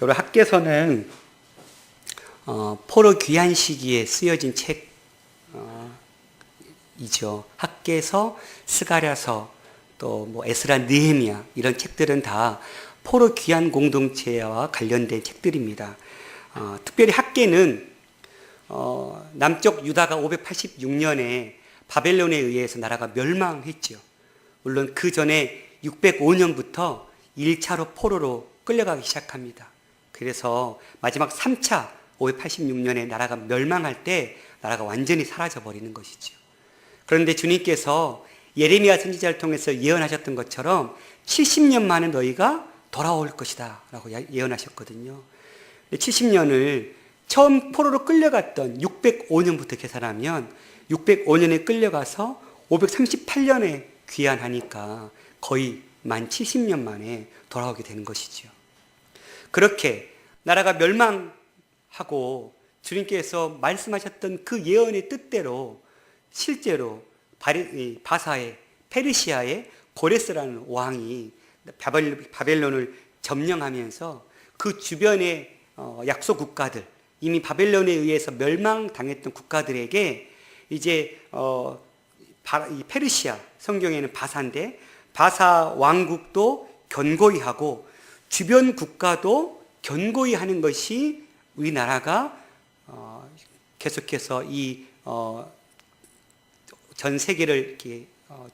여러 학계서는 포로 귀환 시기에 쓰여진 책이죠. 학계서, 스가랴서, 또 뭐 에스라, 느헤미야 이런 책들은 다 포로 귀환 공동체와 관련된 책들입니다. 특별히 학계는 남쪽 유다가 586년에 바벨론에 의해서 나라가 멸망했죠. 물론 그 전에 605년부터 1차로 포로로 끌려가기 시작합니다. 그래서 마지막 3차 586년에 나라가 멸망할 때 나라가 완전히 사라져 버리는 것이죠. 그런데 주님께서 예레미야 선지자를 통해서 예언하셨던 것처럼 70년 만에 너희가 돌아올 것이다 라고 예언하셨거든요. 70년을 처음 포로로 끌려갔던 605년부터 계산하면 605년에 끌려가서 538년에 귀환하니까 거의 만 70년 만에 돌아오게 되는 것이죠. 그렇게 나라가 멸망하고 주님께서 말씀하셨던 그 예언의 뜻대로 실제로 바사의 페르시아의 고레스라는 왕이 바벨론을 점령하면서 그 주변의 약소 국가들, 이미 바벨론에 의해서 멸망당했던 국가들에게 이제 이 페르시아, 성경에는 바사인데 바사 왕국도 견고히 하고 주변 국가도 견고히 하는 것이 우리나라가 계속해서 이 전 세계를 이렇게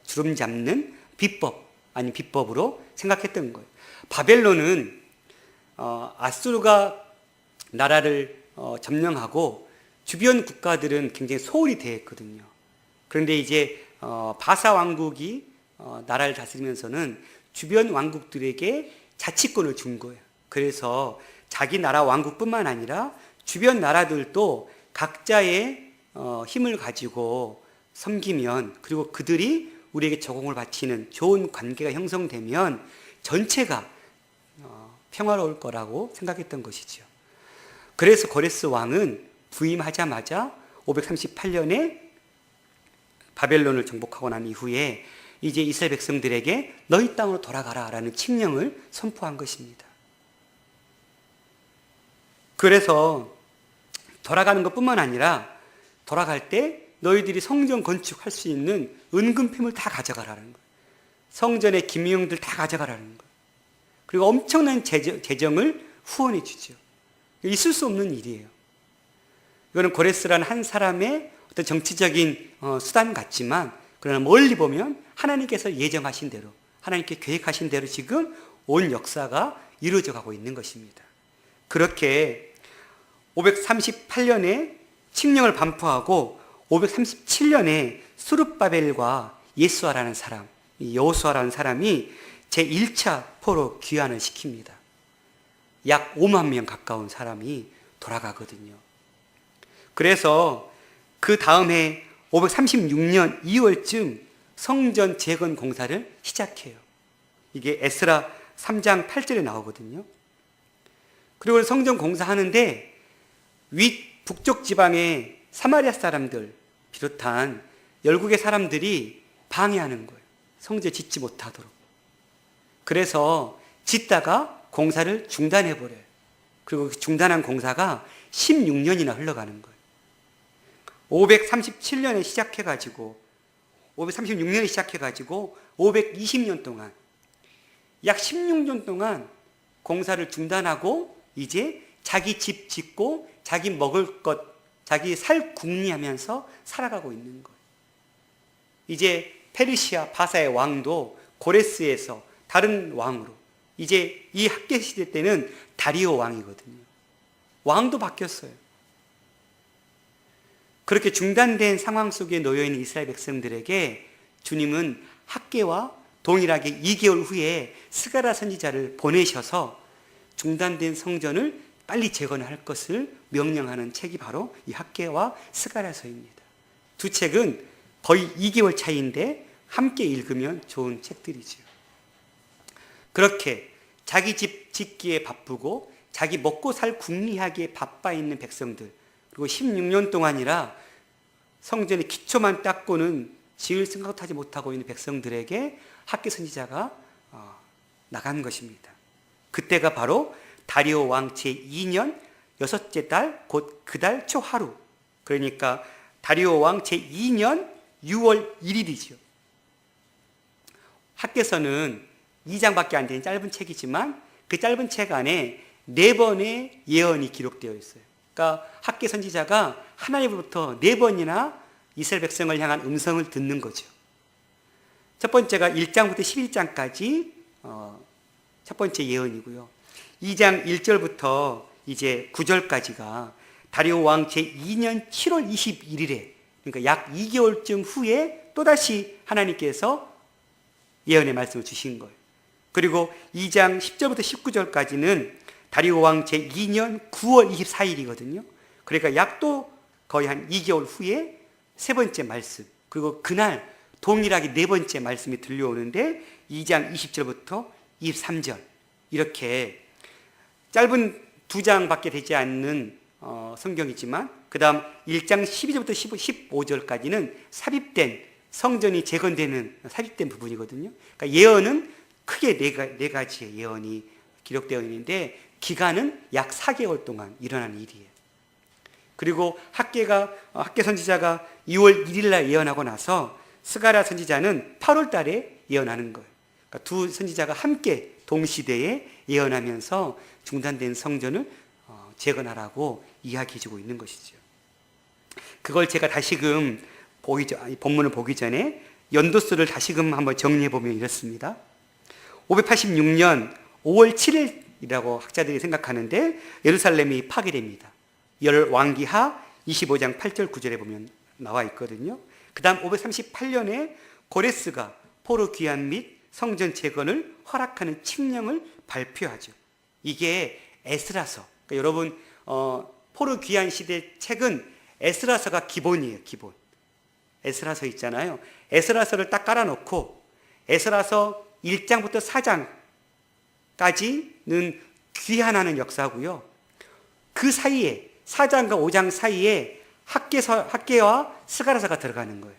주름 잡는 비법 아닌 비법으로 생각했던 거예요. 바벨론은 아수르가 나라를 점령하고 주변 국가들은 굉장히 소홀히 대했거든요. 그런데 이제 바사 왕국이 나라를 다스리면서는 주변 왕국들에게 자치권을 준 거예요. 그래서 자기 나라 왕국뿐만 아니라 주변 나라들도 각자의 힘을 가지고 섬기면, 그리고 그들이 우리에게 저공을 바치는 좋은 관계가 형성되면 전체가 평화로울 거라고 생각했던 것이죠. 그래서 고레스 왕은 부임하자마자 538년에 바벨론을 정복하고 난 이후에 이제 이스라엘 백성들에게 너희 땅으로 돌아가라 라는 칙령을 선포한 것입니다. 그래서 돌아가는 것뿐만 아니라 돌아갈 때 너희들이 성전 건축할 수 있는 은금품을 다 가져가라는 거예요. 성전의 기미형들 다 가져가라는 거예요. 그리고 엄청난 재정을 후원해 주죠. 있을 수 없는 일이에요. 이거는 고레스라는 한 사람의 어떤 정치적인 수단 같지만, 그러나 멀리 보면 하나님께서 예정하신 대로, 하나님께 계획하신 대로 지금 온 역사가 이루어져 가고 있는 것입니다. 그렇게 538년에 칙령을 반포하고 537년에 수룹바벨과 예수아라는 사람, 여호수아라는 사람이 제1차 포로 귀환을 시킵니다. 약 5만 명 가까운 사람이 돌아가거든요. 그래서 그 다음에 536년 2월쯤 성전 재건 공사를 시작해요. 이게 에스라 3장 8절에 나오거든요. 그리고 성전 공사하는데 북쪽 지방의 사마리아 사람들 비롯한 열국의 사람들이 방해하는 거예요. 성전 짓지 못하도록. 그래서 짓다가 공사를 중단해버려요. 그리고 중단한 공사가 16년이나 흘러가는 거예요. 536년에 시작해가지고 520년 동안, 약 16년 동안 공사를 중단하고 이제 자기 집 짓고 자기 먹을 것, 자기 살 궁리하면서 살아가고 있는 거예요. 이제 페르시아 바사의 왕도 고레스에서 다른 왕으로, 이제 이 학계 시대 때는 다리오 왕이거든요. 왕도 바뀌었어요. 그렇게 중단된 상황 속에 놓여있는 이스라엘 백성들에게 주님은 학계와 동일하게 2개월 후에 스가랴 선지자를 보내셔서 중단된 성전을 빨리 재건할 것을 명령하는 책이 바로 이 학계와 스가랴서입니다. 두 책은 거의 2개월 차이인데 함께 읽으면 좋은 책들이죠. 그렇게 자기 집 짓기에 바쁘고 자기 먹고 살 궁리하기에 바빠 있는 백성들, 그리고 16년 동안이라 성전의 기초만 닦고는 지을 생각도 하지 못하고 있는 백성들에게 학계 선지자가 나간 것입니다. 그때가 바로 다리오 왕 제2년 여섯째 달 곧 그 달 초하루. 그러니까 다리오 왕 제2년 6월 1일이죠. 학개서는 2장밖에 안 되는 짧은 책이지만 그 짧은 책 안에 4번의 예언이 기록되어 있어요. 그러니까 학개 선지자가 하나님으로부터 4번이나 이스라엘 백성을 향한 음성을 듣는 거죠. 첫 번째가 1장부터 11장까지 첫 번째 예언이고요. 2장 1절부터 이제 9절까지가 다리오 왕 제2년 7월 21일에, 그러니까 약 2개월쯤 후에 또다시 하나님께서 예언의 말씀을 주신 거예요. 그리고 2장 10절부터 19절까지는 다리오 왕 제2년 9월 24일이거든요. 그러니까 약 또 거의 한 2개월 후에 세 번째 말씀, 그리고 그날 동일하게 네 번째 말씀이 들려오는데 2장 20절부터 23절, 이렇게 짧은 2장밖에 되지 않는 성경이지만 그 다음 1장 12절부터 15절까지는 삽입된, 성전이 재건되는 삽입된 부분이거든요. 그러니까 예언은 크게 네 가지의 예언이 기록되어 있는데 기간은 약 4개월 동안 일어난 일이에요. 그리고 학개 선지자가 2월 1일 날 예언하고 나서 스가랴 선지자는 8월 달에 예언하는 거예요. 그러니까 두 선지자가 함께 동시대에 예언하면서 중단된 성전을 재건하라고 이야기해주고 있는 것이죠. 그걸 제가 다시금 본문을 보기 전에 연도수를 다시금 한번 정리해보면 이렇습니다. 586년 5월 7일이라고 학자들이 생각하는데 예루살렘이 파괴됩니다. 열왕기하 25장 8절 9절에 보면 나와 있거든요. 그 다음 538년에 고레스가 포로 귀환 및 성전 재건을 허락하는 칙령을 발표하죠. 이게 에스라서. 그러니까 여러분 포로 귀환 시대 책은 에스라서가 기본이에요. 기본. 에스라서 있잖아요. 에스라서를 딱 깔아놓고 에스라서 1장부터 4장까지는 귀환하는 역사고요. 그 사이에 4장과 5장 사이에 학개와 스가랴서가 들어가는 거예요.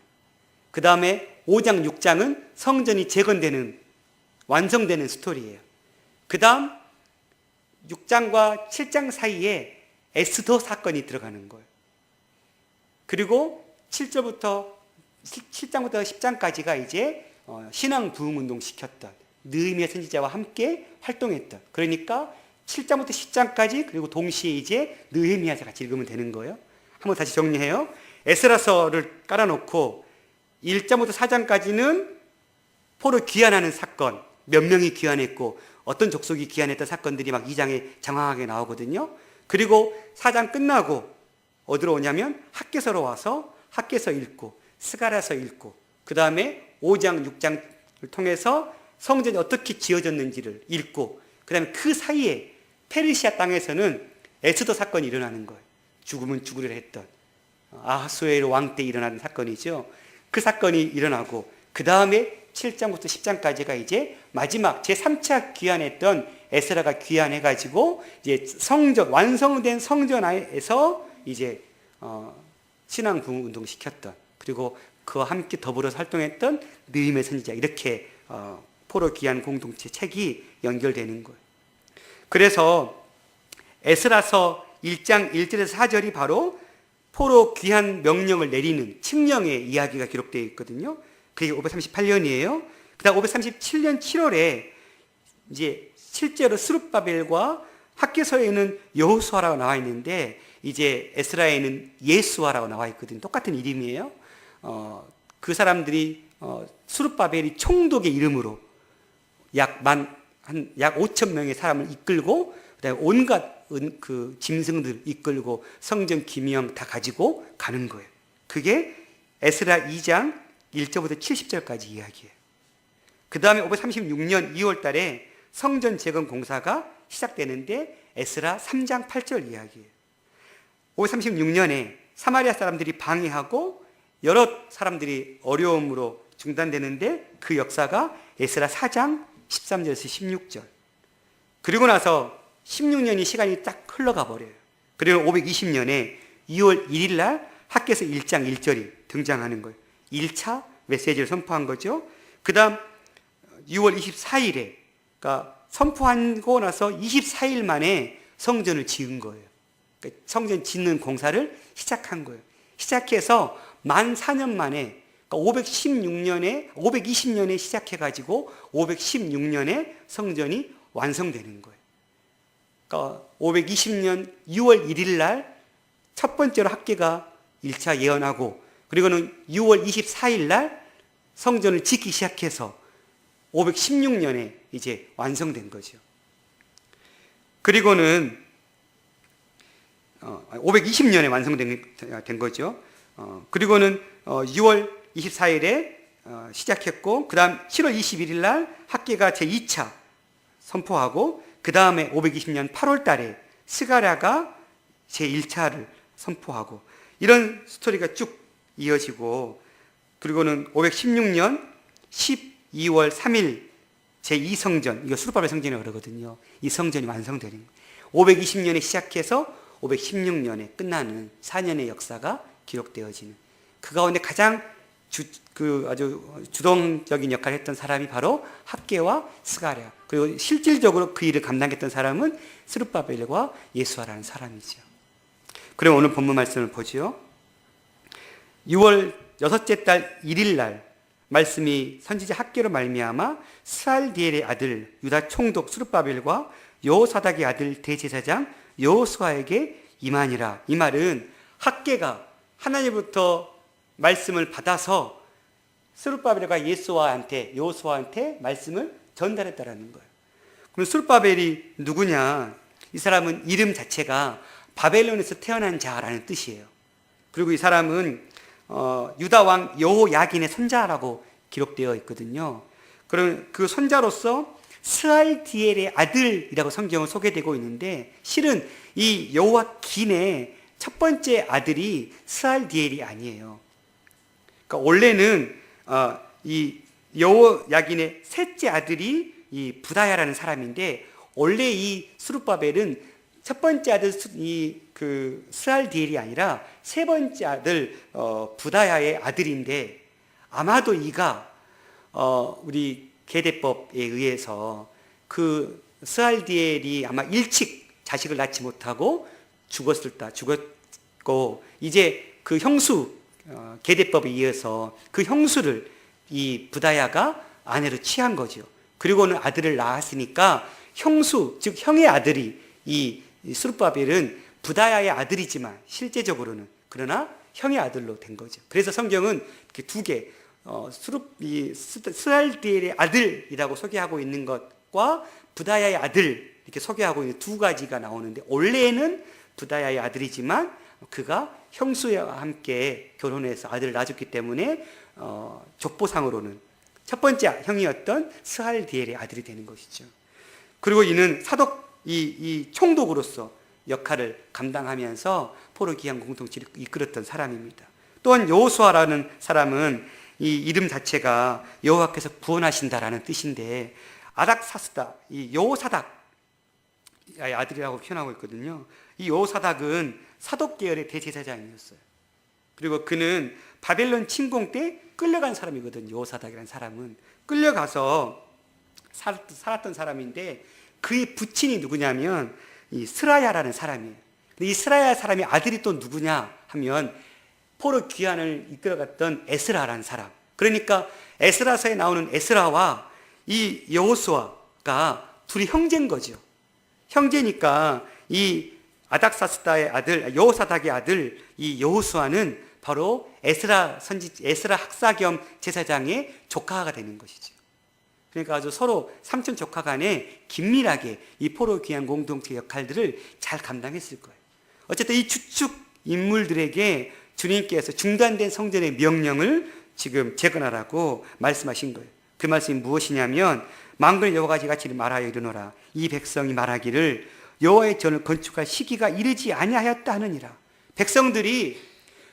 그 다음에 5장, 6장은 성전이 재건되는, 완성되는 스토리예요. 그 다음 6장과 7장 사이에 에스더 사건이 들어가는 거예요. 그리고 7장부터 10장까지가 이제 신앙 부흥 운동 시켰던 느헤미야 선지자와 함께 활동했던, 그러니까 7장부터 10장까지, 그리고 동시에 이제 느헤미야서 같이 읽으면 되는 거예요. 한번 다시 정리해요. 에스라서를 깔아놓고 1장부터 4장까지는 포로 귀환하는 사건, 몇 명이 귀환했고 어떤 족속이 귀환했던 사건들이 막 2장에 장황하게 나오거든요. 그리고 4장 끝나고 어디로 오냐면 학개서로 와서 학개서 읽고 스가랴서 읽고 그 다음에 5장, 6장을 통해서 성전이 어떻게 지어졌는지를 읽고 그 다음에 그 사이에 페르시아 땅에서는 에스더 사건이 일어나는 거예요. 죽으면 죽으려 했던 아하수에로 왕 때 일어나는 사건이죠. 그 사건이 일어나고 그 다음에 7장부터 10장까지가 이제 마지막 제3차 귀환했던 에스라가 귀환해가지고 이제 성전, 완성된 성전 안에서 이제 신앙 부흥 운동 시켰던, 그리고 그와 함께 더불어서 활동했던 느헤미야 선지자, 이렇게 포로 귀환 공동체 책이 연결되는 거예요. 그래서 에스라서 1장 1절에서 4절이 바로 포로 귀환 명령을 내리는 칙령의 이야기가 기록되어 있거든요. 그게 538년이에요. 그 다음 537년 7월에 이제 실제로 스룹바벨과 학개서에는 여호수아라고 나와 있는데 이제 에스라에는 예수아라고 나와 있거든요. 똑같은 이름이에요. 그 사람들이 스룹바벨이 총독의 이름으로 약 5천 명의 사람을 이끌고 그다음에 온갖 그 짐승들 이끌고 성전 기명 다 가지고 가는 거예요. 그게 에스라 2장 1절부터 70절까지 이야기예요. 그 다음에 536년 2월 달에 성전 재건 공사가 시작되는데 에스라 3장 8절 이야기예요. 536년에 사마리아 사람들이 방해하고 여러 사람들이 어려움으로 중단되는데 그 역사가 에스라 4장 13절에서 16절. 그리고 나서 16년이 시간이 딱 흘러가 버려요. 그리고 520년에 2월 1일 날 학개서 1장 1절이 등장하는 거예요. 1차 메시지를 선포한 거죠. 그 다음 6월 24일에 그러니까 선포하고 나서 24일 만에 성전을 지은 거예요. 그러니까 성전 짓는 공사를 시작한 거예요. 시작해서 만 4년 만에, 그러니까 520년에 시작해가지고 516년에 성전이 완성되는 거예요. 그러니까 520년 6월 1일 날 첫 번째로 학계가 1차 예언하고, 그리고는 6월 24일 날 성전을 짓기 시작해서 516년에 이제 완성된 거죠. 그리고는 520년에 완성된 거죠. 그리고는 6월 24일에 시작했고, 그 다음 7월 21일 날 학계가 제2차 선포하고, 그 다음에 520년 8월 달에 스가랴가 제1차를 선포하고, 이런 스토리가 쭉 이어지고, 그리고는 516년 12월 3일 제2성전, 이거 수르바벨 성전이라고 그러거든요. 이 성전이 완성되는 거예요. 520년에 시작해서 516년에 끝나는 4년의 역사가 기록되어지는, 그 가운데 가장 아주 주동적인 역할을 했던 사람이 바로 학계와 스가랴, 그리고 실질적으로 그 일을 감당했던 사람은 스룹바벨과 예수아라는 사람이죠. 그럼 오늘 본문 말씀을 보죠. 6월 여섯째 달 1일 날 말씀이 선지자 학계로 말미암아 스알디엘의 아들 유다 총독 스룹바벨과 여호사닥의 아들 대제사장 여호수아에게 임하니라. 이 말은 학계가 하나님부터 말씀을 받아서 스룹바벨과 여호수아한테 말씀을 전달했다라는 거예요. 그럼 스룹바벨이 누구냐? 이 사람은 이름 자체가 바벨론에서 태어난 자라는 뜻이에요. 그리고 이 사람은 유다 왕 여호야긴의 손자라고 기록되어 있거든요. 그럼 그 손자로서 스알디엘의 아들이라고 성경은 소개되고 있는데, 실은 이 여호야긴의 첫 번째 아들이 스알디엘이 아니에요. 그러니까 원래는 이 여호야긴의 셋째 아들이 이 부다야라는 사람인데, 원래 이 스룹바벨은 첫 번째 아들 스알디엘이 아니라 세 번째 아들 부다야의 아들인데, 아마도 이가 우리 계대법에 의해서 그 스알디엘이 아마 일찍 자식을 낳지 못하고 죽었고, 이제 그 형수 계대법에 의해서 그 형수를 이 부다야가 아내로 취한 거죠. 그리고는 아들을 낳았으니까 형수, 즉 형의 아들이 이 스룹바벨은 부다야의 아들이지만 실제적으로는 그러나 형의 아들로 된 거죠. 그래서 성경은 이렇게 두 개, 스알디엘의 아들이라고 소개하고 있는 것과 부다야의 아들 이렇게 소개하고 있는 두 가지가 나오는데, 원래는 부다야의 아들이지만 그가 형수와 함께 결혼해서 아들을 낳았기 때문에 족보상으로는 첫 번째 형이었던 스알디엘의 아들이 되는 것이죠. 그리고 이는 이 총독으로서 역할을 감당하면서 포로 귀환 공동체를 이끌었던 사람입니다. 또한 여호수아라는 사람은 이 이름 자체가 여호와께서 구원하신다라는 뜻인데, 아닥사스다, 이 여호사닥의 아들이라고 표현하고 있거든요. 이 여호사닥은 사독 계열의 대제사장이었어요. 그리고 그는 바벨론 침공 때 끌려간 사람이거든요. 여호사닥이라는 사람은 끌려가서 살았던 사람인데, 그의 부친이 누구냐면 이 스라야라는 사람이에요. 근데 이 스라야 사람의 아들이 또 누구냐 하면 포로 귀환을 이끌어갔던 에스라라는 사람. 그러니까 에스라서에 나오는 에스라와 이 여호수아가 둘이 형제인 거죠. 형제니까 이 아닥사스다의 아들, 여호사닥의 아들 이 여호수아는 바로 에스라 학사 겸 제사장의 조카가 되는 것이죠. 그러니까 아주 서로 삼촌 조카 간에 긴밀하게 이 포로 귀환 공동체 역할들을 잘 감당했을 거예요. 어쨌든 이 주축 인물들에게 주님께서 중단된 성전의 명령을 지금 재건하라고 말씀하신 거예요. 그 말씀이 무엇이냐면, 만군의 여호와가 같이 말하여 이르노라. 이 백성이 말하기를 여호와의 전을 건축할 시기가 이르지 아니하였다 하느니라. 백성들이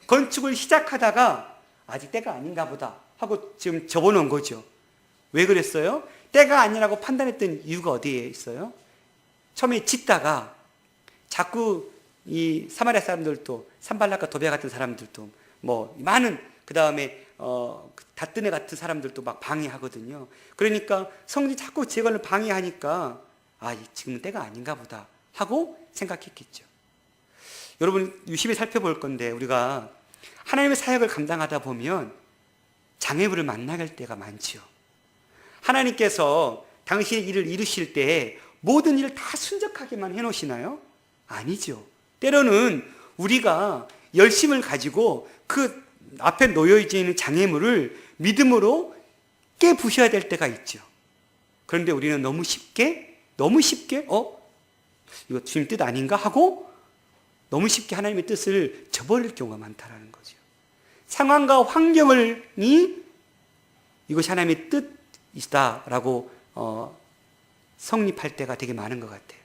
건축을 시작하다가 아직 때가 아닌가 보다 하고 지금 접어놓은 거죠. 왜 그랬어요? 때가 아니라고 판단했던 이유가 어디에 있어요? 처음에 짓다가 자꾸 이 사마리아 사람들도 산발락과 도비아 같은 사람들도 뭐 많은 그 다음에 다뜨네 같은 사람들도 막 방해하거든요. 그러니까 성전이 자꾸 재건을 방해하니까 지금 때가 아닌가 보다 하고 생각했겠죠. 여러분 유심히 살펴볼 건데, 우리가 하나님의 사역을 감당하다 보면 장애물을 만나갈 때가 많죠. 하나님께서 당신의 일을 이루실 때 모든 일을 다 순적하게만 해놓으시나요? 아니죠. 때로는 우리가 열심을 가지고 그 앞에 놓여져 있는 장애물을 믿음으로 깨부셔야 될 때가 있죠. 그런데 우리는 너무 쉽게 이거 주님 뜻 아닌가 하고 너무 쉽게 하나님의 뜻을 저버릴 경우가 많다라는 거죠. 상황과 환경이 이것이 하나님의 뜻이다라고 성립할 때가 되게 많은 것 같아요.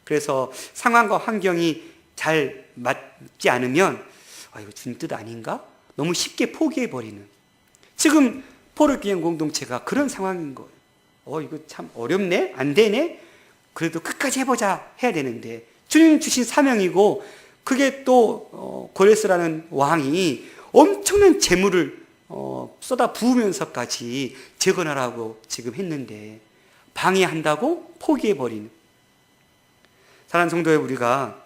그래서 상황과 환경이 잘 맞지 않으면 이거 주님 뜻 아닌가? 너무 쉽게 포기해버리는, 지금 포로기행 공동체가 그런 상황인 거예요. 이거 참 어렵네? 안 되네? 그래도 끝까지 해보자 해야 되는데, 주님 주신 사명이고, 그게 또 고레스라는 왕이 엄청난 재물을 쏟아 부으면서까지 재건하라고 지금 했는데 방해한다고 포기해버리는, 사랑하는 성도의 우리가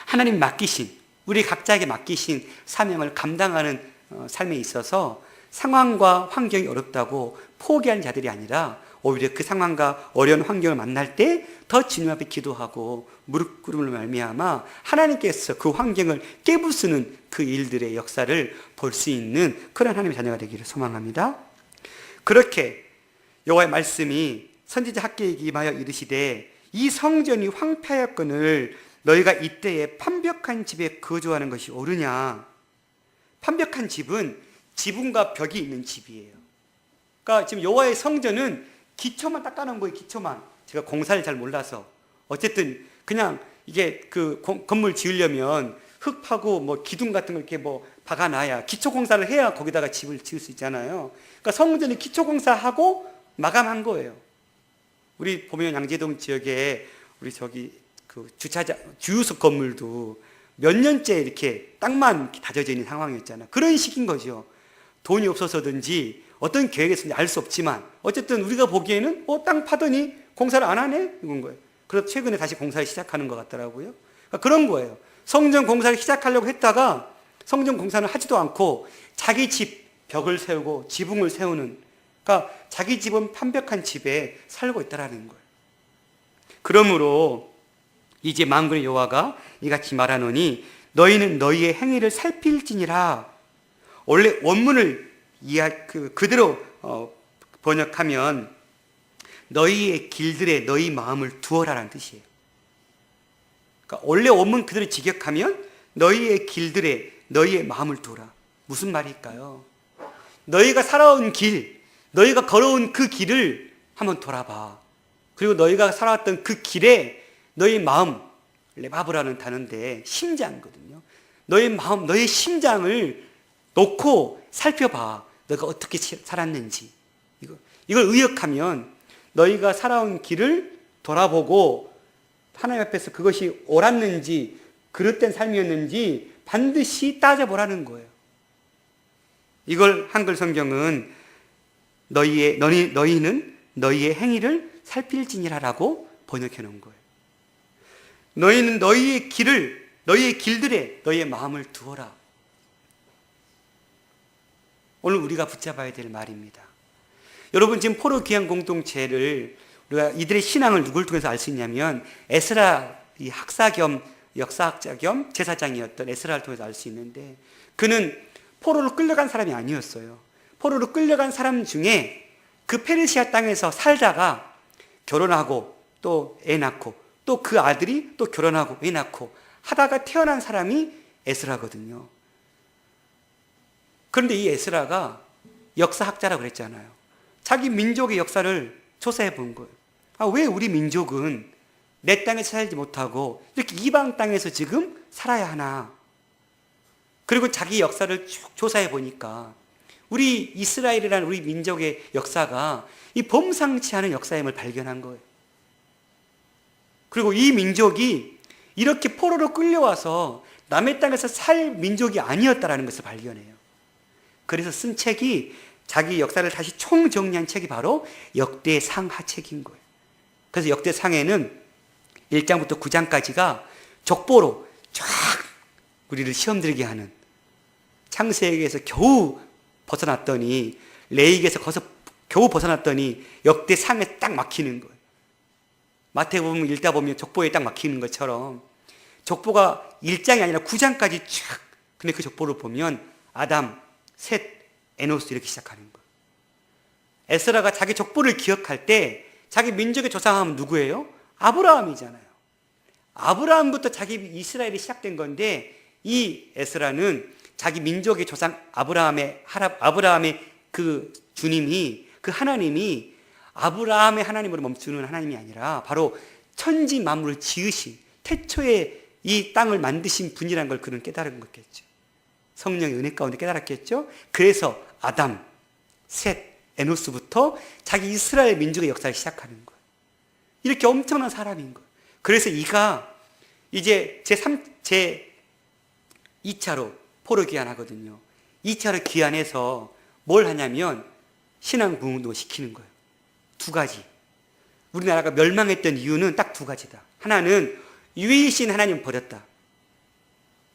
하나님 맡기신, 우리 각자에게 맡기신 사명을 감당하는 삶에 있어서 상황과 환경이 어렵다고 포기한 자들이 아니라 오히려 그 상황과 어려운 환경을 만날 때 더 주님 앞에 기도하고 무릎 꿇음을 말미암아 하나님께서 그 환경을 깨부수는 그 일들의 역사를 볼 수 있는 그런 하나님의 자녀가 되기를 소망합니다. 그렇게 여호와의 말씀이 선지자 학개에게 임하여 이르시되 이 성전이 황폐하였거늘 너희가 이때에 판벽한 집에 거주하는 것이 옳으냐. 판벽한 집은 지붕과 벽이 있는 집이에요. 그러니까 지금 여호와의 성전은 기초만 닦아놓은 거예요. 기초만. 제가 공사를 잘 몰라서 어쨌든 그냥 이게 그 건물 지으려면 흙하고 뭐 기둥 같은 걸 이렇게 뭐 박아놔야, 기초 공사를 해야 거기다가 집을 지을 수 있잖아요. 그러니까 성전이 기초 공사하고 마감한 거예요. 우리 보면 양재동 지역에 우리 저기 그 주차장 주유소 건물도 몇 년째 이렇게 땅만 다져져 있는 상황이었잖아요. 그런 식인 거죠. 돈이 없어서든지 어떤 계획에서인지 알 수 없지만 어쨌든 우리가 보기에는 땅 파더니 공사를 안 하네? 이건 거예요. 그래서 최근에 다시 공사를 시작하는 것 같더라고요. 그러니까 그런 거예요. 성전 공사를 시작하려고 했다가 성전 공사는 하지도 않고 자기 집 벽을 세우고 지붕을 세우는, 그러니까 자기 집은 판벽한 집에 살고 있다라는 거예요. 그러므로 이제 만군의 여호와가 이같이 말하노니 너희는 너희의 행위를 살필지니라. 원래 원문을 그대로 번역하면 너희의 길들에 너희 마음을 두어라라는 뜻이에요. 그러니까 원래 원문 그대로 직역하면 너희의 길들에 너희의 마음을 두어라. 무슨 말일까요? 너희가 살아온 길, 너희가 걸어온 그 길을 한번 돌아봐. 그리고 너희가 살아왔던 그 길에 너희 마음, 레바브라는 단어인데 심장이거든요. 너희 마음, 너희 심장을 놓고 살펴봐. 너가 어떻게 살았는지. 이걸 의역하면 너희가 살아온 길을 돌아보고 하나님 앞에서 그것이 옳았는지 그릇된 삶이었는지 반드시 따져보라는 거예요. 이걸 한글 성경은 너희는 너희의 행위를 살필지니라라고 번역해 놓은 거예요. 너희는 너희의 길들에 너희의 마음을 두어라. 오늘 우리가 붙잡아야 될 말입니다. 여러분, 지금 포로 귀한 공동체를 우리가 이들의 신앙을 누굴 통해서 알 수 있냐면 에스라, 이 학사 겸 역사학자 겸 제사장이었던 에스라를 통해서 알 수 있는데, 그는 포로로 끌려간 사람이 아니었어요. 포로로 끌려간 사람 중에 그 페르시아 땅에서 살다가 결혼하고 또 애 낳고 또 그 아들이 또 결혼하고 애 낳고 하다가 태어난 사람이 에스라거든요. 그런데 이 에스라가 역사학자라고 그랬잖아요. 자기 민족의 역사를 조사해 본 거예요. 왜 우리 민족은 내 땅에서 살지 못하고 이렇게 이방 땅에서 지금 살아야 하나? 그리고 자기 역사를 쭉 조사해 보니까 우리 이스라엘이라는 우리 민족의 역사가 이 범상치 않은 역사임을 발견한 거예요. 그리고 이 민족이 이렇게 포로로 끌려와서 남의 땅에서 살 민족이 아니었다라는 것을 발견해요. 그래서 쓴 책이 자기 역사를 다시 총정리한 책이 바로 역대상하책인 거예요. 그래서 역대상에는 1장부터 9장까지가 족보로 쫙 우리를 시험 들게 하는, 창세기에서 겨우 벗어났더니, 레위기에서 겨우 벗어났더니 역대상에 딱 막히는 거예요. 마태복음 읽다 보면 족보에 딱 막히는 것처럼 족보가 1장이 아니라 9장까지 쫙, 근데 그 족보를 보면 아담, 셋, 에노스 이렇게 시작하는 거예요. 에스라가 자기 족보를 기억할 때 자기 민족의 조상은 누구예요? 아브라함이잖아요. 아브라함부터 자기 이스라엘이 시작된 건데, 이 에스라는 자기 민족의 조상 아브라함의 그 주님이, 그 하나님이 아브라함의 하나님으로 멈추는 하나님이 아니라 바로 천지 만물을 지으신, 태초에 이 땅을 만드신 분이라는 걸 그는 깨달은 거겠죠. 성령의 은혜 가운데 깨달았겠죠. 그래서 아담, 셋, 에노스부터 자기 이스라엘 민족의 역사를 시작하는 거예요. 이렇게 엄청난 사람인 거예요. 그래서 이가 이제 제 2차로 포로 귀환하거든요. 2차로 귀환해서 뭘 하냐면 신앙 부흥도 시키는 거예요. 두 가지. 우리나라가 멸망했던 이유는 딱 두 가지다. 하나는 유일신 하나님 버렸다.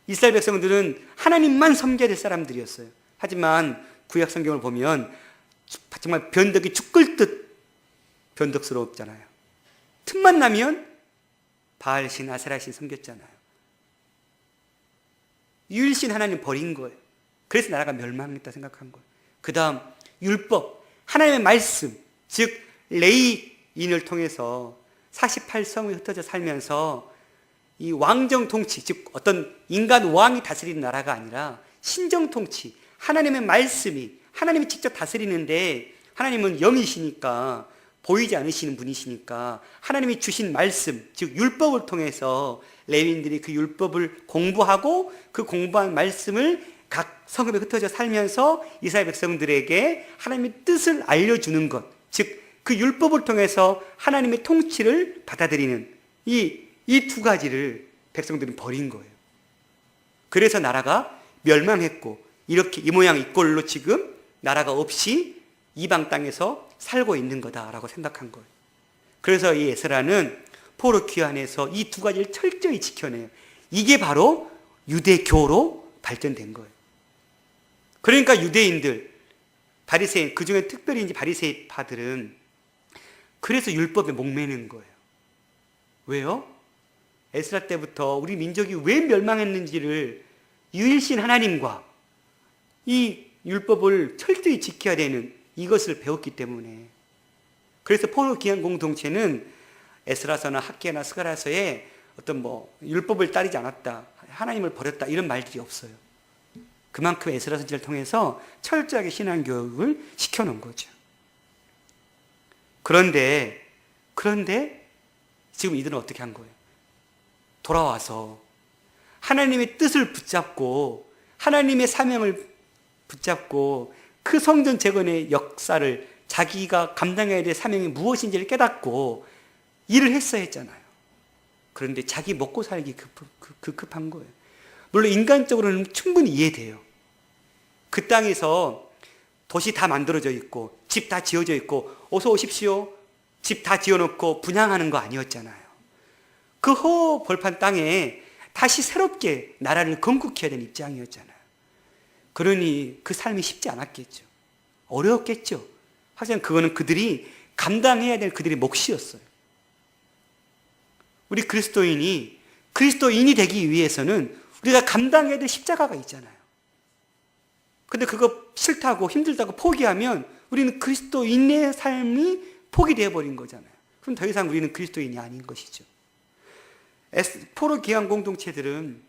이스라엘 백성들은 하나님만 섬겨야 될 사람들이었어요. 하지만 구약 성경을 보면 정말 변덕이 죽을 듯 변덕스러웠잖아요. 틈만 나면 바알신, 아세라신 섬겼잖아요. 유일신 하나님 버린 거예요. 그래서 나라가 멸망했다 생각한 거예요. 그 다음 율법, 하나님의 말씀, 즉 레위인을 통해서 48성을 흩어져 살면서 이 왕정 통치, 즉 어떤 인간 왕이 다스리는 나라가 아니라 신정 통치, 하나님의 말씀이, 하나님이 직접 다스리는데, 하나님은 영이시니까, 보이지 않으시는 분이시니까 하나님이 주신 말씀, 즉 율법을 통해서 레위인들이 그 율법을 공부하고 그 공부한 말씀을 각 성읍에 흩어져 살면서 이스라엘 백성들에게 하나님의 뜻을 알려주는 것, 즉 그 율법을 통해서 하나님의 통치를 받아들이는 이 두 가지를 백성들은 버린 거예요. 그래서 나라가 멸망했고, 이렇게 이 모양 이 꼴로 지금 나라가 없이 이방 땅에서 살고 있는 거다라고 생각한 거예요. 그래서 이 에스라는 포로 귀환해서 이 두 가지를 철저히 지켜내요. 이게 바로 유대교로 발전된 거예요. 그러니까 유대인들, 바리새인, 그중에 특별히 이제 바리새파들은 그래서 율법에 목매는 거예요. 왜요? 에스라 때부터 우리 민족이 왜 멸망했는지를 유일신 하나님과 이 율법을 철저히 지켜야 되는 이것을 배웠기 때문에. 그래서 포로 귀환 공동체는 에스라서나 학개나 스가랴서에 어떤 율법을 따르지 않았다, 하나님을 버렸다 이런 말들이 없어요. 그만큼 에스라 선지자를 통해서 철저하게 신앙 교육을 시켜놓은 거죠. 그런데 지금 이들은 어떻게 한 거예요? 돌아와서 하나님의 뜻을 붙잡고 하나님의 사명을 붙잡고 그 성전 재건의 역사를, 자기가 감당해야 될 사명이 무엇인지를 깨닫고 일을 했어야 했잖아요. 그런데 자기 먹고 살기 급한 거예요. 물론 인간적으로는 충분히 이해돼요. 그 땅에서 도시 다 만들어져 있고 집 다 지어져 있고 어서 오십시오, 집 다 지어놓고 분양하는 거 아니었잖아요. 그 허벌판 땅에 다시 새롭게 나라를 건국해야 되는 입장이었잖아요. 그러니 그 삶이 쉽지 않았겠죠. 어려웠겠죠. 하지만 그거는 그들이 감당해야 될 그들의 몫이었어요. 우리 그리스도인이 되기 위해서는 우리가 감당해야 될 십자가가 있잖아요. 근데 그거 싫다고 힘들다고 포기하면 우리는 그리스도인의 삶이 포기되어 버린 거잖아요. 그럼 더 이상 우리는 그리스도인이 아닌 것이죠. 포로 귀환 공동체들은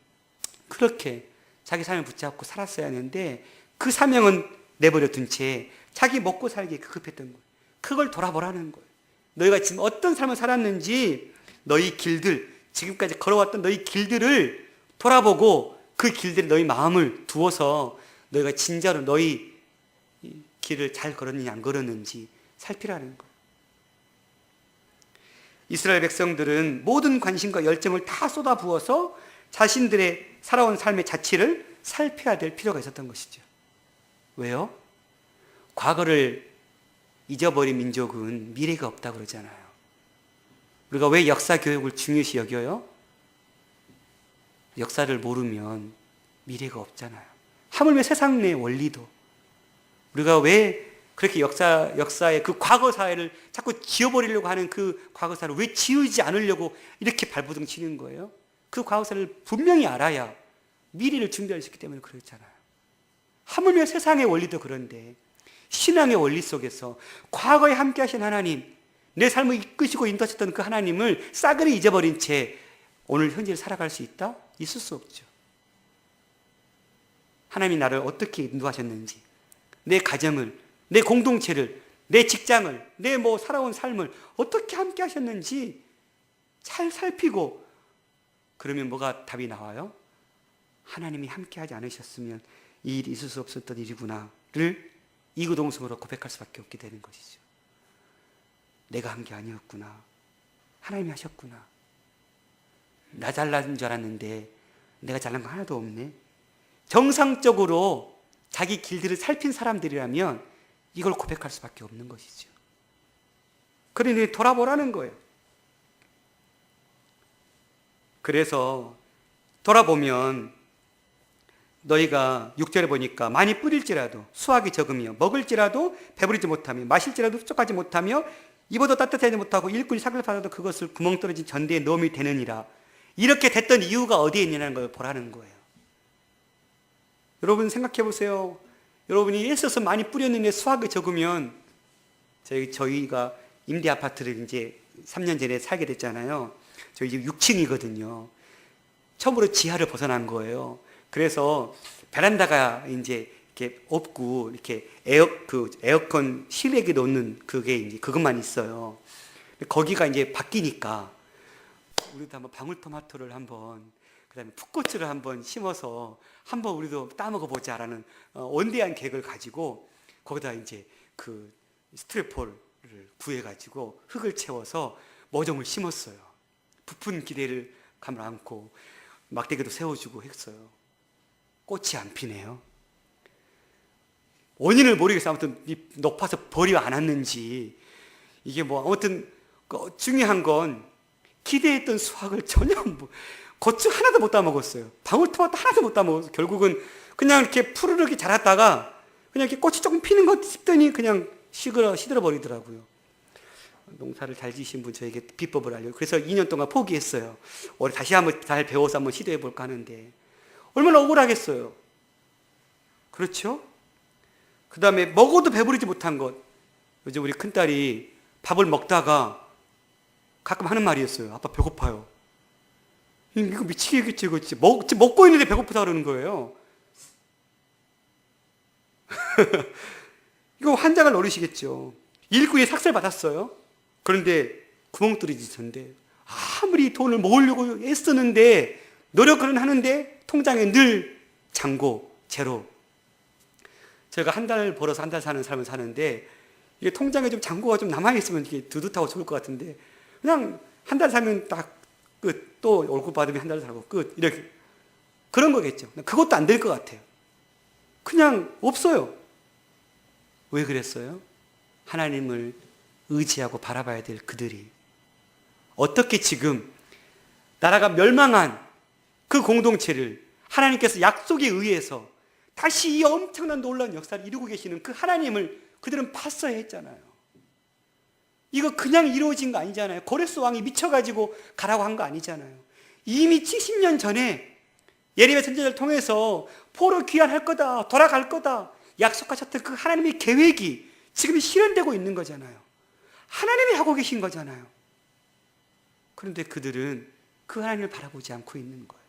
그렇게 자기 삶을 붙잡고 살았어야 하는데 그 사명은 내버려 둔 채 자기 먹고 살기에 급급했던 거예요. 그걸 돌아보라는 거예요. 너희가 지금 어떤 삶을 살았는지 너희 길들, 지금까지 걸어왔던 너희 길들을 돌아보고 그 길들에 너희 마음을 두어서 너희가 진짜로 너희 길을 잘 걸었느냐 안 걸었는지 살피라는 거예요. 이스라엘 백성들은 모든 관심과 열정을 다 쏟아부어서 자신들의 살아온 삶의 자취를 살펴야 될 필요가 있었던 것이죠. 왜요? 과거를 잊어버린 민족은 미래가 없다고 그러잖아요. 우리가 왜 역사 교육을 중요시 여겨요? 역사를 모르면 미래가 없잖아요. 하물며 세상 내 원리도. 우리가 왜 그렇게 역사의 그 과거 사회를 자꾸 지워버리려고 하는 그 과거 사회를 왜 지우지 않으려고 이렇게 발버둥 치는 거예요? 그 과거 사회를 분명히 알아야 미래를 준비할 수 있기 때문에 그렇잖아요. 하물며 세상의 원리도 그런데 신앙의 원리 속에서 과거에 함께 하신 하나님, 내 삶을 이끄시고 인도하셨던 그 하나님을 싸그리 잊어버린 채 오늘 현재를 살아갈 수 있다? 있을 수 없죠. 하나님이 나를 어떻게 인도하셨는지, 내 가정을, 내 공동체를, 내 직장을, 내 살아온 삶을 어떻게 함께 하셨는지 잘 살피고 그러면 뭐가 답이 나와요? 하나님이 함께 하지 않으셨으면 이 일이 있을 수 없었던 일이구나를 이구동성으로 고백할 수밖에 없게 되는 것이죠. 내가 한 게 아니었구나. 하나님이 하셨구나. 나 잘난 줄 알았는데 내가 잘난 거 하나도 없네. 정상적으로 자기 길들을 살핀 사람들이라면 이걸 고백할 수밖에 없는 것이죠. 그러니 돌아보라는 거예요. 그래서 돌아보면 너희가 6절에 보니까 많이 뿌릴지라도 수확이 적으며 먹을지라도 배부르지 못하며 마실지라도 흡족하지 못하며 입어도 따뜻하지 못하고 일꾼이 사기를 받아도 그것을 구멍 떨어진 전대에 넣음이 되느니라. 이렇게 됐던 이유가 어디에 있느냐는 걸 보라는 거예요. 여러분 생각해 보세요. 여러분이 애써서 많이 뿌렸는데 수확이 적으면 저희가 임대 아파트를 이제 3년 전에 살게 됐잖아요. 저희 집 6층이거든요. 처음으로 지하를 벗어난 거예요. 그래서 베란다가 이제 이렇게 없고 이렇게 에어컨 실외기 놓는 그게 이제 그것만 있어요. 거기가 이제 바뀌니까 우리도 한번 방울토마토를 한번 그다음에 풋고추를 한번 심어서 한번 우리도 따먹어 보자라는 원대한 계획을 가지고 거기다 이제 그 스티로폼을 구해가지고 흙을 채워서 모종을 심었어요. 부푼 기대를 감을 안고 막대기도 세워주고 했어요. 꽃이 안 피네요. 원인을 모르겠어요. 아무튼 높아서 벌이 안 왔는지 이게 아무튼 중요한 건 기대했던 수확을 전혀 고추 하나도 못 따먹었어요. 방울토마토 하나도 못 따먹었어요. 결국은 그냥 이렇게 푸르르게 자랐다가 그냥 이렇게 꽃이 조금 피는 것 싶더니 그냥 시들어 버리더라고요. 농사를 잘 지으신 분 저에게 비법을 알려요. 그래서 2년 동안 포기했어요. 올해 다시 한번 잘 배워서 한번 시도해 볼까 하는데 얼마나 억울하겠어요. 그렇죠? 그 다음에 먹어도 배부르지 못한 것. 요즘 우리 큰딸이 밥을 먹다가 가끔 하는 말이었어요. 아빠 배고파요. 이거 미치겠지, 그렇지. 먹고 있는데 배고프다 그러는 거예요. 이거 환장을 노리시겠죠. 일꾼이 삭살 받았어요. 그런데 구멍 뚫어진 전데 아무리 돈을 모으려고 애쓰는데 노력은 하는데 통장에 늘 잔고 제로. 제가 한 달 벌어서 한 달 사는 삶을 사는데 이게 통장에 좀 잔고가 좀 남아있으면 이게 두둑하고 좋을 것 같은데 그냥 한 달 살면 딱 끝. 또 월급 받으면 한 달 살고 끝. 이렇게. 그런 거겠죠. 그것도 안 될 것 같아요. 그냥 없어요. 왜 그랬어요? 하나님을 의지하고 바라봐야 될 그들이 어떻게 지금 나라가 멸망한 그 공동체를 하나님께서 약속에 의해서 다시 이 엄청난 놀라운 역사를 이루고 계시는 그 하나님을 그들은 봤어야 했잖아요. 이거 그냥 이루어진 거 아니잖아요. 고레스 왕이 미쳐가지고 가라고 한 거 아니잖아요. 이미 70년 전에 예레미야 선지자를 통해서 포로 귀환할 거다, 돌아갈 거다 약속하셨던 그 하나님의 계획이 지금 실현되고 있는 거잖아요. 하나님이 하고 계신 거잖아요. 그런데 그들은 그 하나님을 바라보지 않고 있는 거예요.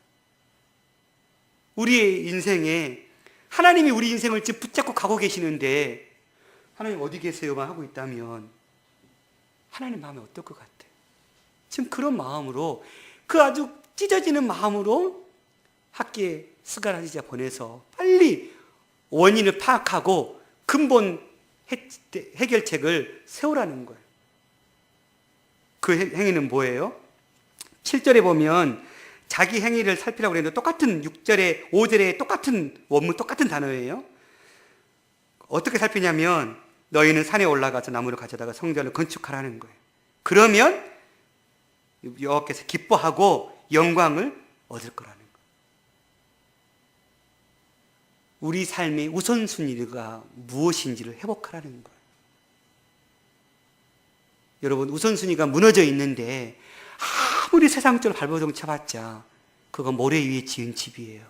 우리의 인생에 하나님이 우리 인생을 지금 붙잡고 가고 계시는데 하나님 어디 계세요만 하고 있다면 하나님 마음이 어떨 것 같아요? 지금 그런 마음으로 그 아주 찢어지는 마음으로 학교에 스가랴지자 보내서 빨리 원인을 파악하고 근본 해결책을 세우라는 거예요. 그 행위는 뭐예요? 7절에 보면 자기 행위를 살피라고 그랬는데 똑같은 6절에 5절에 똑같은 원문 똑같은 단어예요. 어떻게 살피냐면 너희는 산에 올라가서 나무를 가져다가 성전을 건축하라는 거예요. 그러면 여호와께서 기뻐하고 영광을 얻을 거라는 거예요. 우리 삶의 우선순위가 무엇인지를 회복하라는 거예요. 여러분, 우선순위가 무너져 있는데 아무리 세상적으로 발버둥 쳐봤자 그건 모래 위에 지은 집이에요.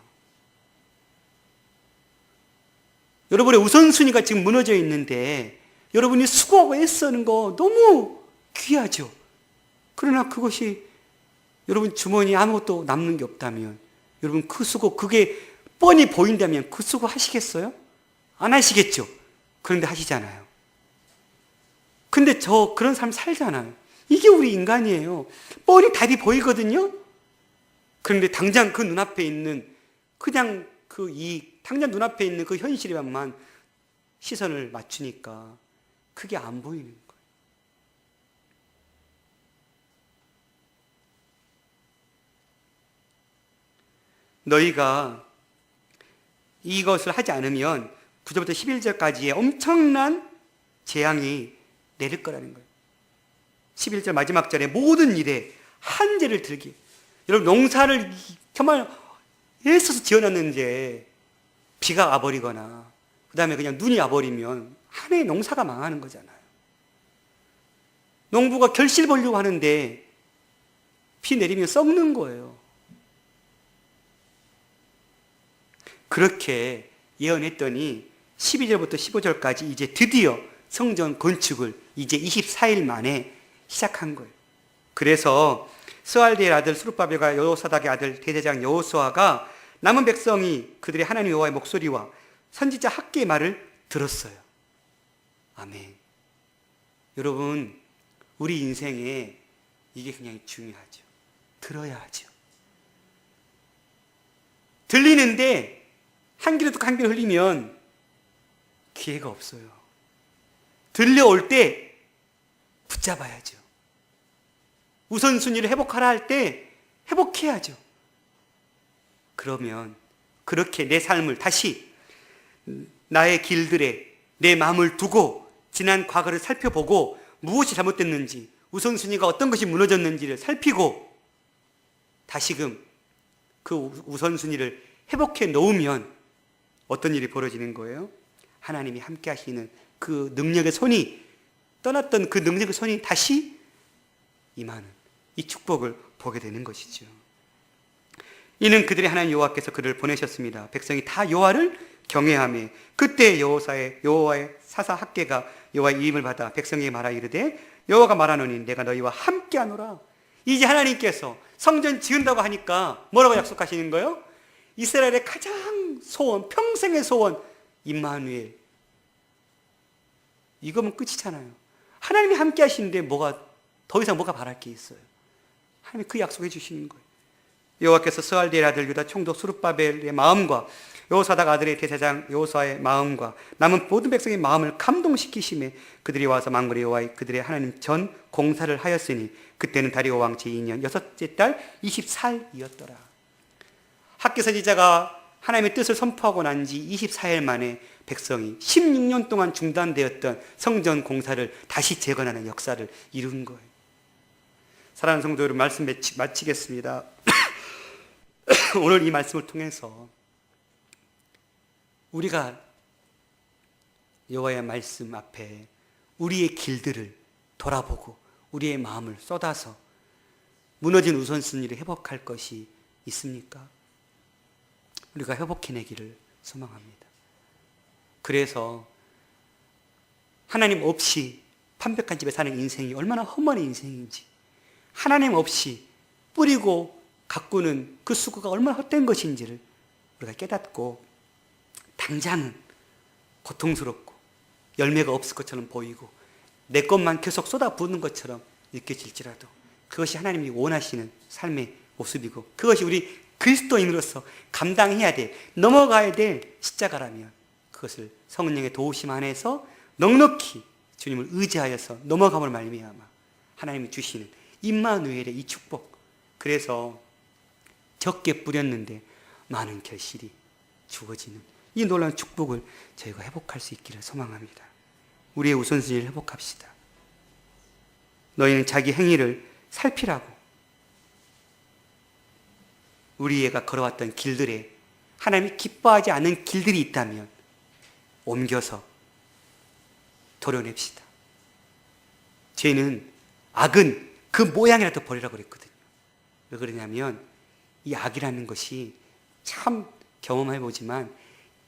여러분의 우선순위가 지금 무너져 있는데 여러분이 수고하고 애쓰는 거 너무 귀하죠. 그러나 그것이 여러분 주머니에 아무것도 남는 게 없다면 여러분 그 수고, 그게 뻔히 보인다면 그 수고 하시겠어요? 안 하시겠죠. 그런데 하시잖아요. 근데 그런 삶 살잖아요. 이게 우리 인간이에요. 뻔히 답이 보이거든요. 그런데 당장 그 눈앞에 있는 그냥 당장 눈앞에 있는 그 현실에만 시선을 맞추니까 그게 안 보이는 거예요. 너희가 이것을 하지 않으면 9절부터 11절까지의 엄청난 재앙이 내릴 거라는 거예요. 11절 마지막 절에 모든 일에 한재를 들기. 여러분, 농사를 정말 애써서 지어놨는데 비가 와버리거나 그 다음에 그냥 눈이 와버리면 한 해의 농사가 망하는 거잖아요. 농부가 결실 보려고 하는데 비 내리면 썩는 거예요. 그렇게 예언했더니 12절부터 15절까지 이제 드디어 성전 건축을 이제 24일 만에 시작한 거예요. 그래서 스알디엘 아들 스룹바벨과 여호사닥의 아들 대제사장 여호수아가 남은 백성이 그들의 하나님 여호와의 목소리와 선지자 학개의 말을 들었어요. 아멘. 여러분, 우리 인생에 이게 굉장히 중요하죠. 들어야 하죠. 들리는데 한 귀로 듣고 한 귀로 흘리면 기회가 없어요. 들려올 때 붙잡아야죠. 우선순위를 회복하라 할 때 회복해야죠. 그러면 그렇게 내 삶을 다시 나의 길들에 내 마음을 두고 지난 과거를 살펴보고 무엇이 잘못됐는지, 우선순위가 어떤 것이 무너졌는지를 살피고 다시금 그 우선순위를 회복해 놓으면 어떤 일이 벌어지는 거예요? 하나님이 함께 하시는 그 능력의 손이, 떠났던 그 능력의 손이 다시 임하는 이 축복을 보게 되는 것이죠. 이는 그들의 하나님 여호와께서 그를 보내셨습니다. 백성이 다 여호와를 경외하며 그때 여호와의 사사 학개가 여호와의 이임을 받아 백성에게 말하 이르되 여호와가 말하노니 내가 너희와 함께하노라. 이제 하나님께서 성전 지은다고 하니까 뭐라고 약속하시는 거예요? 이스라엘의 가장 소원, 평생의 소원, 임마누엘. 이거면 끝이잖아요. 하나님이 함께 하시는데 더 이상 뭐가 바랄 게 있어요? 하나님이 그 약속해 주시는 거예요. 여호와께서 스알디엘 아들 유다 총독 스룹바벨의 마음과 여호사닥 아들의 대제사장 여호수아의 마음과 남은 모든 백성의 마음을 감동시키심에 그들이 와서 만군의 여호와의 그들의 하나님 전 공사를 하였으니 그때는 다리오 왕 제2년 6째 달 24일이었더라. 학개 선지자가 하나님의 뜻을 선포하고 난 지 24일 만에 백성이 16년 동안 중단되었던 성전 공사를 다시 재건하는 역사를 이룬 거예요. 사랑하는 성도 여러분, 말씀 마치겠습니다. 오늘 이 말씀을 통해서 우리가 여호와의 말씀 앞에 우리의 길들을 돌아보고 우리의 마음을 쏟아서 무너진 우선순위를 회복할 것이 있습니까? 우리가 회복해내기를 소망합니다. 그래서 하나님 없이 판벽한 집에 사는 인생이 얼마나 험한 인생인지, 하나님 없이 뿌리고 가꾸는 그 수고가 얼마나 헛된 것인지를 우리가 깨닫고 당장은 고통스럽고 열매가 없을 것처럼 보이고 내 것만 계속 쏟아부는 것처럼 느껴질지라도 그것이 하나님이 원하시는 삶의 모습이고 그것이 우리 그리스도인으로서 감당해야 될, 넘어가야 될 십자가라면 그것을 성령의 도우심 안에서 넉넉히 주님을 의지하여서 넘어감을 말미암아 하나님이 주시는 임마누엘의 이 축복, 그래서 적게 뿌렸는데 많은 결실이 주어지는 이 놀라운 축복을 저희가 회복할 수 있기를 소망합니다. 우리의 우선순위를 회복합시다. 너희는 자기 행위를 살피라고. 우리가 걸어왔던 길들에 하나님이 기뻐하지 않는 길들이 있다면 옮겨서 도려냅시다. 죄는, 악은 그 모양이라도 버리라고 그랬거든요. 왜 그러냐면 이 악이라는 것이 참 경험해보지만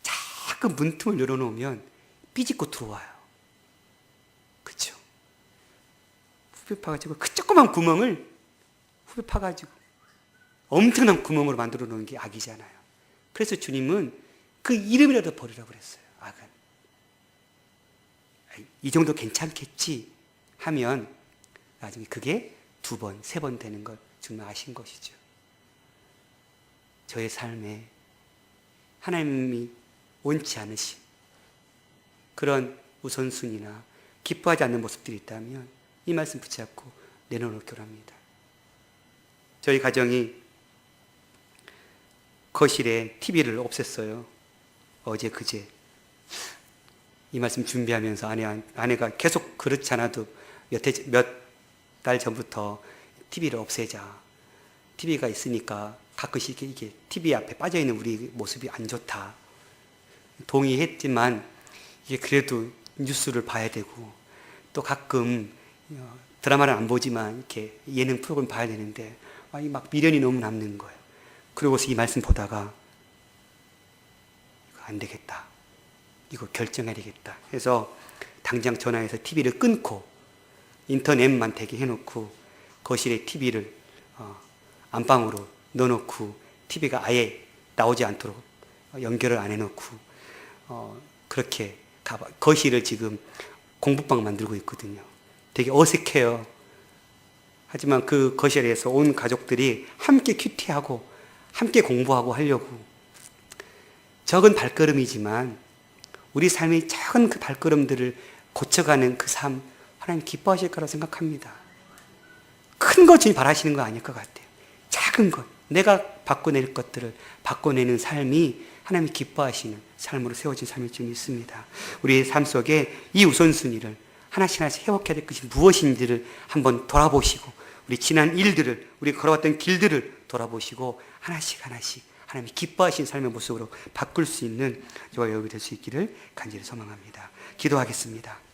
자꾸 문틈을 열어놓으면 삐집고 들어와요. 그렇죠? 후벼 파가지고 그 조그만 구멍을 후벼 파가지고 엄청난 구멍으로 만들어 놓은 게 악이잖아요. 그래서 주님은 그 이름이라도 버리라고 그랬어요. 악은. 이 정도 괜찮겠지 하면 나중에 그게 2번, 3번 되는 걸 주님 아신 것이죠. 저의 삶에 하나님이 원치 않으신 그런 우선순위나 기뻐하지 않는 모습들이 있다면 이 말씀 붙잡고 내려놓기로 합니다. 저희 가정이 거실에 TV를 없앴어요. 어제 그제 이 말씀 준비하면서 아내가 계속 그렇지 않아도 몇 달 전부터 TV를 없애자. TV가 있으니까 가끔씩 이게 TV 앞에 빠져있는 우리 모습이 안 좋다. 동의했지만 이게 그래도 뉴스를 봐야 되고 또 가끔 드라마를 안 보지만 이렇게 예능 프로그램 봐야 되는데 막 미련이 너무 남는 거예요. 그러고서 이 말씀 보다가 이거 안 되겠다. 이거 결정해야 되겠다. 해서 당장 전화해서 TV를 끊고 인터넷만 되게 해놓고 거실에 TV를 안방으로 넣어놓고 TV가 아예 나오지 않도록 연결을 안 해놓고 그렇게 거실을 지금 공부방 만들고 있거든요. 되게 어색해요. 하지만 그 거실에서 온 가족들이 함께 큐티하고 함께 공부하고 하려고 적은 발걸음이지만 우리 삶의 작은 그 발걸음들을 고쳐가는 그 삶 하나님 기뻐하실 거라고 생각합니다. 큰 거 주님 바라시는 거 아닐 것 같아요. 작은 것, 내가 바꿔낼 것들을 바꿔내는 삶이 하나님이 기뻐하시는 삶으로 세워진 삶일 줄 믿습니다. 우리의 삶 속에 이 우선순위를 하나씩 회복해야 될 것이 무엇인지를 한번 돌아보시고 우리 지난 일들을, 우리 걸어왔던 길들을 돌아보시고 하나씩 하나님이 기뻐하신 삶의 모습으로 바꿀 수 있는 저와 여러분이 될 수 있기를 간절히 소망합니다. 기도하겠습니다.